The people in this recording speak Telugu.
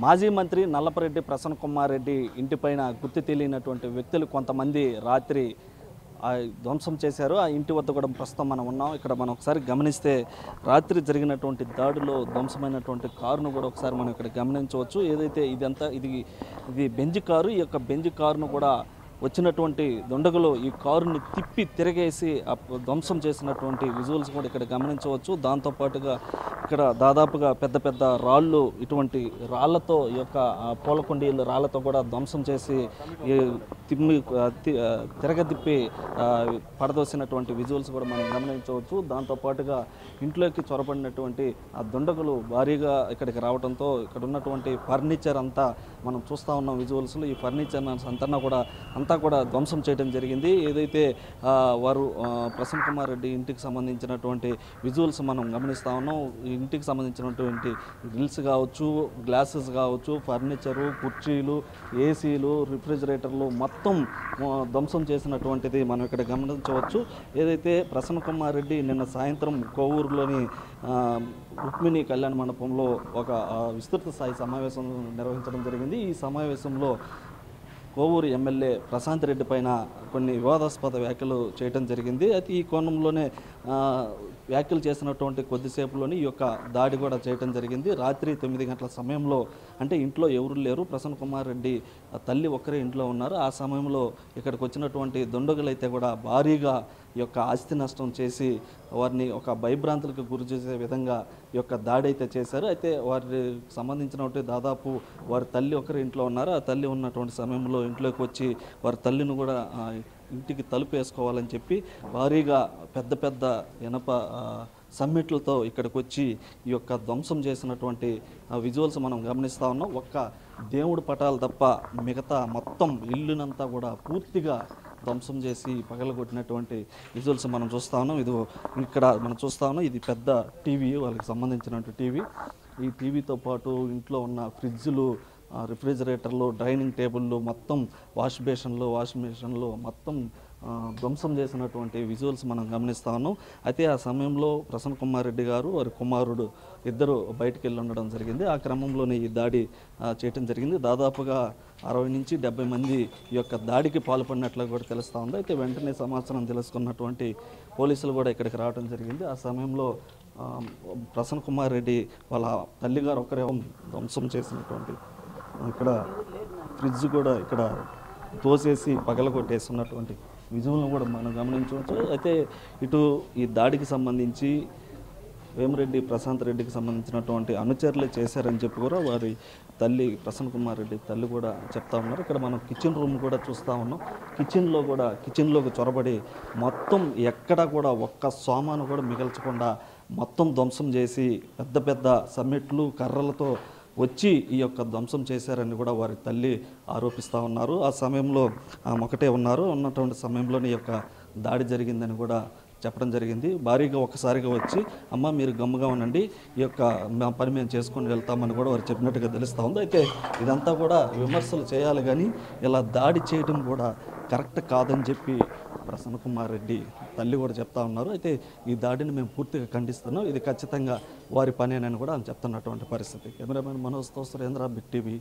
మాజీ మంత్రి నల్లపరెడ్డి ప్రసన్న కుమార్ రెడ్డి ఇంటిపైన గుర్తు తెలియనటువంటి వ్యక్తులు కొంతమంది రాత్రి ధ్వంసం చేశారు. ఆ ఇంటి వద్ద కూడా ప్రస్తుతం మనం ఉన్నాం. ఇక్కడ మనం ఒకసారి గమనిస్తే రాత్రి జరిగినటువంటి దాడిలో ధ్వంసమైనటువంటి కారును కూడా ఒకసారి మనం ఇక్కడ గమనించవచ్చు. ఏదైతే ఇది బెంజ్ కారు. ఈ యొక్క బెంజ్ కారును కూడా వచ్చినటువంటి దుండగులు ఈ కారుని తిప్పి తిరగేసి ధ్వంసం చేసినటువంటి విజువల్స్ కూడా ఇక్కడ గమనించవచ్చు. దాంతోపాటుగా ఇక్కడ దాదాపుగా పెద్ద పెద్ద రాళ్ళు, ఇటువంటి రాళ్లతో ఈ యొక్క పూలకుండీలు రాళ్లతో కూడా ధ్వంసం చేసి తిరగదిప్పి పడదోసినటువంటి విజువల్స్ కూడా మనం గమనించవచ్చు. దాంతోపాటుగా ఇంట్లోకి చొరబడినటువంటి ఆ దుండగులు భారీగా ఇక్కడికి రావడంతో ఇక్కడ ఉన్నటువంటి ఫర్నిచర్ అంతా మనం చూస్తూ ఉన్నాం విజువల్స్లో. ఈ ఫర్నిచర్ అంతా కూడా ధ్వంసం చేయడం జరిగింది. ఏదైతే వారు ప్రసన్న కుమార్ రెడ్డి ఇంటికి సంబంధించినటువంటి విజువల్స్ మనం గమనిస్తూ ఉన్నాం. ఇంటికి సంబంధించినటువంటి గ్రిల్స్ కావచ్చు, గ్లాసెస్ కావచ్చు, ఫర్నిచరు, కుర్చీలు, ఏసీలు, రిఫ్రిజిరేటర్లు మొత్తం ధ్వంసం చేసినటువంటిది మనం ఇక్కడ గమనించవచ్చు. ఏదైతే ప్రసన్న కుమార్ రెడ్డి నిన్న సాయంత్రం కోవూరులోని రుక్మిణి కళ్యాణ మండపంలో ఒక విస్తృత స్థాయి సమావేశం నిర్వహించడం జరిగింది. ఈ సమావేశంలో కోవూరు ఎమ్మెల్యే ప్రశాంత్ రెడ్డి పైన కొన్ని వివాదాస్పద వ్యాఖ్యలు చేయడం జరిగింది. అయితే ఈ కోణంలోనే వ్యాఖ్యలు చేసినటువంటి కొద్దిసేపులోని ఈ యొక్క దాడి కూడా చేయడం జరిగింది. రాత్రి 9 గంటల సమయంలో, అంటే ఇంట్లో ఎవరు లేరు, ప్రసన్న కుమార్ రెడ్డి తల్లి ఒక్కరే ఇంట్లో ఉన్నారు. ఆ సమయంలో ఇక్కడికి వచ్చినటువంటి దుండగులైతే కూడా భారీగా ఈ యొక్క ఆస్తి నష్టం చేసి వారిని ఒక భయభ్రాంతులకు గురి చేసే విధంగా ఈ యొక్క దాడి అయితే చేశారు. అయితే వారికి సంబంధించినటువంటి దాదాపు వారి తల్లి ఒకరి ఇంట్లో ఉన్నారు. ఆ తల్లి ఉన్నటువంటి సమయంలో ఇంట్లోకి వచ్చి వారి తల్లిని కూడా ఇంటికి తలుపు వేసుకోవాలని చెప్పి భారీగా పెద్ద పెద్ద ఇనప సమ్మిట్లతో ఇక్కడికి వచ్చి ఈ యొక్క ధ్వంసం చేసినటువంటి విజువల్స్ మనం గమనిస్తూ ఉన్నాం. ఒక్క దేవుడి పటాలు తప్ప మిగతా మొత్తం ఇల్లునంతా కూడా పూర్తిగా ధ్వంసం చేసి పగలగొట్టినటువంటి విజువల్స్ మనం చూస్తూ ఉన్నాం. ఇక్కడ మనం చూస్తూ ఉన్నాం. ఇది పెద్ద టీవీ, వాళ్ళకి సంబంధించినటువంటి టీవీ. ఈ టీవీతో పాటు ఇంట్లో ఉన్న ఫ్రిడ్జ్లు, రిఫ్రిజిరేటర్లు, డైనింగ్ టేబుళ్ళు, మొత్తం వాషింగ్ మెషిన్లు మొత్తం ధ్వంసం చేసినటువంటి విజువల్స్ మనం గమనిస్తూ ఉన్నాం. అయితే ఆ సమయంలో ప్రసన్న కుమార్ రెడ్డి గారు, వారి కుమారుడు ఇద్దరు బయటికి వెళ్ళి ఉండడం జరిగింది. ఆ క్రమంలోనే ఈ దాడి చేయడం జరిగింది. దాదాపుగా 60 నుంచి 70 మంది ఈ యొక్క దాడికి పాల్పడినట్లు కూడా తెలుస్తూ ఉంది. అయితే వెంటనే సమాచారం తెలుసుకున్నటువంటి పోలీసులు కూడా ఇక్కడికి రావడం జరిగింది. ఆ సమయంలో ప్రసన్న కుమార్ రెడ్డి వాళ్ళ తల్లిగారు ఒకరే ధ్వంసం చేసినటువంటి ఇక్కడ ఫ్రిడ్జ్ కూడా ఇక్కడ తోసేసి పగలగొట్టేస్తున్నటువంటి విజువల్ని కూడా మనం గమనించవచ్చు. అయితే ఇటు ఈ దాడికి సంబంధించి వేమిరెడ్డి ప్రశాంత్ రెడ్డికి సంబంధించినటువంటి అనుచరులే చేశారని చెప్పి కూడా వారి తల్లి ప్రసన్న కుమార్ రెడ్డి తల్లి కూడా చెప్తా ఉన్నారు. ఇక్కడ మనం కిచెన్ రూమ్ కూడా చూస్తూ ఉన్నాం. కిచెన్లోకి చొరబడి మొత్తం ఎక్కడా కూడా ఒక్క సామాను కూడా మిగల్చకుండా మొత్తం ధ్వంసం చేసి పెద్ద పెద్ద సమ్మెట్లు కర్రలతో వచ్చి ఈ యొక్క ధ్వంసం చేశారని కూడా వారి తల్లి ఆరోపిస్తూ ఉన్నారు. ఆ సమయంలో ఒకటే ఉన్నటువంటి సమయంలోనే ఈ యొక్క దాడి జరిగిందని కూడా చెప్పడం జరిగింది. భారీగా ఒక్కసారిగా వచ్చి, అమ్మ మీరు గమ్ముగా ఉండండి, ఈ యొక్క పని మేము చేసుకొని వెళ్తామని కూడా వారు చెప్పినట్టుగా తెలుస్తూ ఉంది. అయితే ఇదంతా కూడా విమర్శలు చేయాలి కానీ ఇలా దాడి చేయడం కూడా కరెక్ట్ కాదని చెప్పి ప్రసన్న కుమార్ రెడ్డి తల్లి కూడా చెప్తా ఉన్నారు. అయితే ఈ దాడిని మేము పూర్తిగా ఖండిస్తున్నాం, ఇది ఖచ్చితంగా వారి పనేనని కూడా చెప్తున్నటువంటి పరిస్థితి. కెమెరామెన్ మనోజ్తో సురేంద్ర, బిగ్ టీవీ.